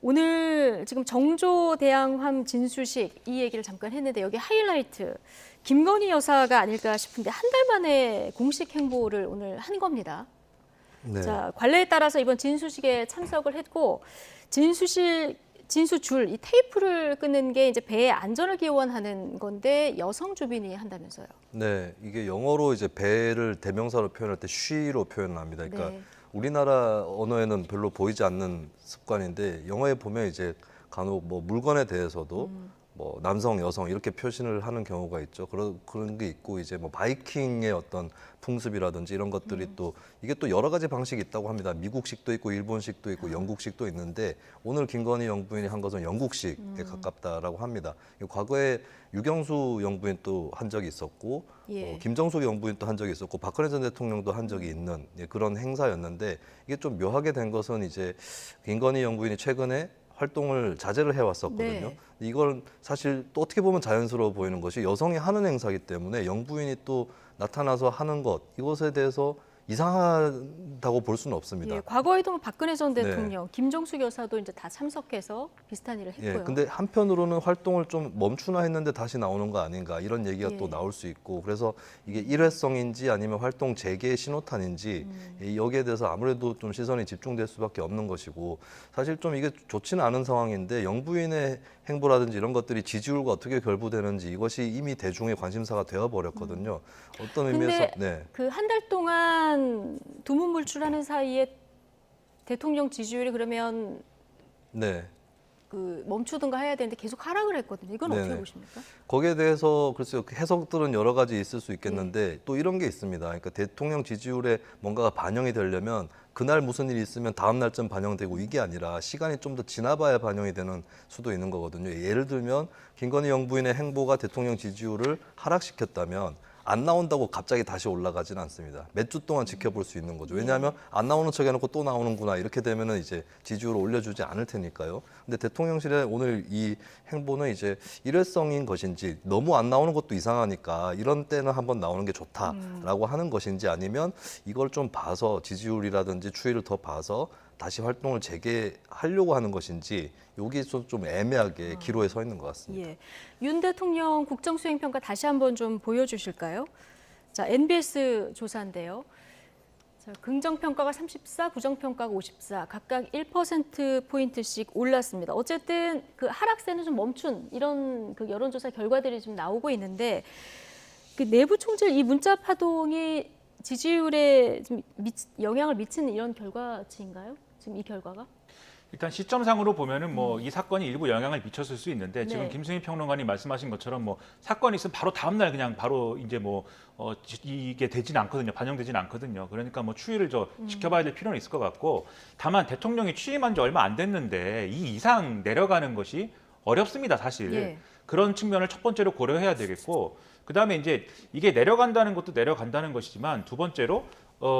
오늘 지금 정조대왕함 진수식 이 얘기를 잠깐 했는데 여기 하이라이트 김건희 여사가 아닐까 싶은데 한 달 만에 공식 행보를 오늘 한 겁니다. 네. 자, 관례에 따라서 이번 진수식에 참석을 했고 진수줄 이 테이프를 끊는 게 이제 배의 안전을 기원하는 건데 여성 주빈이 한다면서요. 네, 이게 영어로 이제 배를 대명사로 표현할 때 she로 표현을 합니다. 그러니까 네. 우리나라 언어에는 별로 보이지 않는 습관인데 영어에 보면 이제 간혹 뭐 물건에 대해서도 뭐 남성, 여성 이렇게 표시를 하는 경우가 있죠. 그런 게 있고 이제 뭐 바이킹의 어떤 풍습이라든지 이런 것들이 또 이게 또 여러 가지 방식이 있다고 합니다. 미국식도 있고 일본식도 있고 영국식도 있는데 오늘 김건희 영부인이 한 것은 영국식에 가깝다라고 합니다. 과거에 유경수 영부인 또 한 적이 있었고 예. 김정숙 영부인 또 한 적이 있었고 박근혜 전 대통령도 한 적이 있는 그런 행사였는데 이게 좀 묘하게 된 것은 이제 김건희 영부인이 최근에 활동을 자제를 해왔었거든요. 네. 이걸 사실 또 어떻게 보면 자연스러워 보이는 것이 여성이 하는 행사이기 때문에 영부인이 또 나타나서 하는 것 이것에 대해서 이상하다고 볼 수는 없습니다. 예, 과거에도 뭐 박근혜 전 네. 대통령, 김정숙 여사도 이제 다 참석해서 비슷한 일을 했고요. 예, 근데 한편으로는 활동을 좀 멈추나 했는데 다시 나오는 거 아닌가 이런 얘기가 예. 또 나올 수 있고 그래서 이게 일회성인지 아니면 활동 재개의 신호탄인지 여기에 대해서 아무래도 좀 시선이 집중될 수밖에 없는 것이고 사실 좀 이게 좋지는 않은 상황인데 영부인의 행보라든지 이런 것들이 지지율과 어떻게 결부되는지 이것이 이미 대중의 관심사가 되어버렸거든요. 어떤 의미에서 근데 그 한 달 동안 두문불출하는 사이에 대통령 지지율이 그러면 네. 그 멈추든가 해야 되는데 계속 하락을 했거든요. 이건 어떻게 네네. 보십니까? 거기에 대해서 글쎄요 해석들은 여러 가지 있을 수 있겠는데 또 이런 게 있습니다. 그러니까 대통령 지지율에 뭔가가 반영이 되려면 그날 무슨 일이 있으면 다음 날쯤 반영되고 이게 아니라 시간이 좀 더 지나봐야 반영이 되는 수도 있는 거거든요. 예를 들면 김건희 영부인의 행보가 대통령 지지율을 하락시켰다면 안 나온다고 갑자기 다시 올라가지는 않습니다. 몇 주 동안 지켜볼 수 있는 거죠. 왜냐하면 안 나오는 척 해놓고 또 나오는구나 이렇게 되면은 이제 지지율을 올려주지 않을 테니까요. 근데 대통령실의 오늘 이 행보는 이제 일회성인 것인지 너무 안 나오는 것도 이상하니까 이런 때는 한번 나오는 게 좋다라고 하는 것인지 아니면 이걸 좀 봐서 지지율이라든지 추이를 더 봐서 다시 활동을 재개하려고 하는 것인지 여기서 좀 애매하게 기로에 서 있는 것 같습니다. 예. 윤 대통령 국정수행평가 다시 한번 좀 보여주실까요? 자, NBS 조사인데요. 자, 긍정평가가 34, 부정평가가 54, 각각 1%포인트씩 올랐습니다. 어쨌든 그 하락세는 좀 멈춘 이런 그 여론조사 결과들이 좀 나오고 있는데 그 내부 총질 이 문자 파동이 지지율에 좀 영향을 미치는 이런 결과치인가요? 지금 이 결과가? 일단 시점상으로 보면은 뭐 이 사건이 일부 영향을 미쳤을 수 있는데 지금 네. 김수민 평론가님 말씀하신 것처럼 뭐 사건이 있으면 바로 다음 날 그냥 바로 이제 뭐 이게 되지는 않거든요. 반영되지는 않거든요. 그러니까 뭐 추이를 지켜봐야 될 필요는 있을 것 같고 다만 대통령이 취임한 지 얼마 안 됐는데 이 이상 내려가는 것이 어렵습니다, 사실. 예. 그런 측면을 첫 번째로 고려해야 되겠고 그다음에 이제 이게 내려간다는 것도 내려간다는 것이지만 두 번째로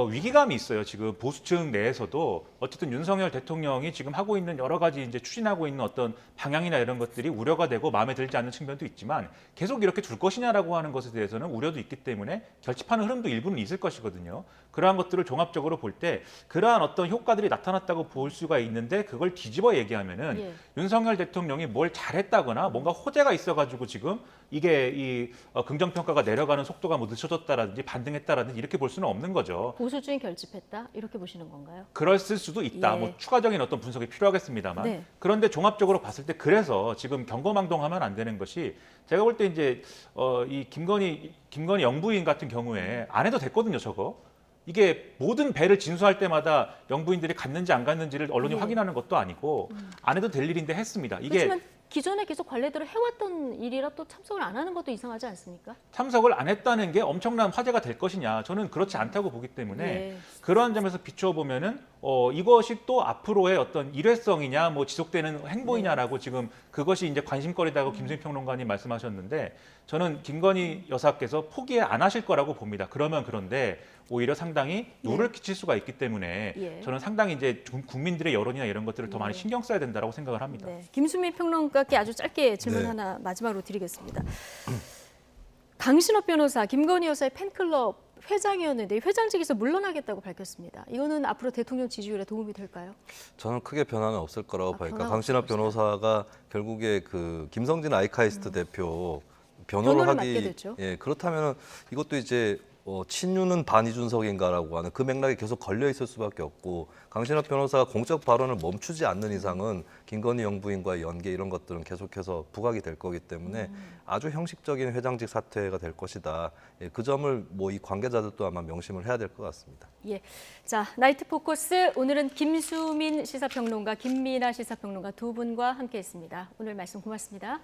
위기감이 있어요. 지금 보수층 내에서도 어쨌든 윤석열 대통령이 지금 하고 있는 여러 가지 이제 추진하고 있는 어떤 방향이나 이런 것들이 우려가 되고 마음에 들지 않는 측면도 있지만 계속 이렇게 둘 것이냐라고 하는 것에 대해서는 우려도 있기 때문에 결집하는 흐름도 일부는 있을 것이거든요. 그러한 것들을 종합적으로 볼 때 그러한 어떤 효과들이 나타났다고 볼 수가 있는데 그걸 뒤집어 얘기하면은 예. 윤석열 대통령이 뭘 잘했다거나 뭔가 호재가 있어가지고 지금 이게 이 긍정평가가 내려가는 속도가 뭐 늦춰졌다라든지 반등했다라든지 이렇게 볼 수는 없는 거죠. 보수주의 결집했다 이렇게 보시는 건가요? 그럴 수도 있다. 예. 뭐 추가적인 어떤 분석이 필요하겠습니다만. 네. 그런데 종합적으로 봤을 때 그래서 지금 경거망동하면 안 되는 것이 제가 볼 때 이제 이 김건희 영부인 같은 경우에 안 해도 됐거든요, 저거. 이게 모든 배를 진수할 때마다 영부인들이 갔는지 안 갔는지를 언론이 예. 확인하는 것도 아니고 안 해도 될 일인데 했습니다. 이게 그렇지만 기존에 계속 관례대로 해왔던 일이라 또 참석을 안 하는 것도 이상하지 않습니까? 참석을 안 했다는 게 엄청난 화제가 될 것이냐? 저는 그렇지 않다고 보기 때문에 예. 그러한 점에서 비춰보면은 이것이 또 앞으로의 어떤 일회성이냐, 뭐 지속되는 행보이냐라고 지금 그것이 이제 관심거리다고 김수민 평론가님 말씀하셨는데 저는 김건희 여사께서 포기 안 하실 거라고 봅니다. 그런데 오히려 상당히 노를 끼칠 수가 있기 때문에 예. 저는 상당히 이제 국민들의 여론이나 이런 것들을 더 많이 예. 신경 써야 된다고 생각을 합니다. 네. 김수민 평론가께 아주 짧게 질문 네. 하나 마지막으로 드리겠습니다. 강신업 변호사, 김건희 여사의 팬클럽 회장이었는데 회장직에서 물러나겠다고 밝혔습니다. 이거는 앞으로 대통령 지지율에 도움이 될까요? 저는 크게 변화는 없을 거라고 봐요. 그러니까 변화가 강신업 없을 변호사가 결국에 그 김성진 아이카이스트 대표 변호를 변호를 맡게 하기 됐죠. 예, 그렇다면 이것도 이제 친윤은 반 이준석인가라고 하는 그 맥락에 계속 걸려 있을 수밖에 없고 강신업 변호사가 공적 발언을 멈추지 않는 이상은 김건희 영부인과의 연계 이런 것들은 계속해서 부각이 될 거기 때문에 아주 형식적인 회장직 사퇴가 될 것이다. 예, 그 점을 뭐 이 관계자들도 아마 명심을 해야 될 것 같습니다. 예. 자, 나이트 포커스 오늘은 김수민 시사평론가, 김민아 시사평론가 두 분과 함께했습니다. 오늘 말씀 고맙습니다.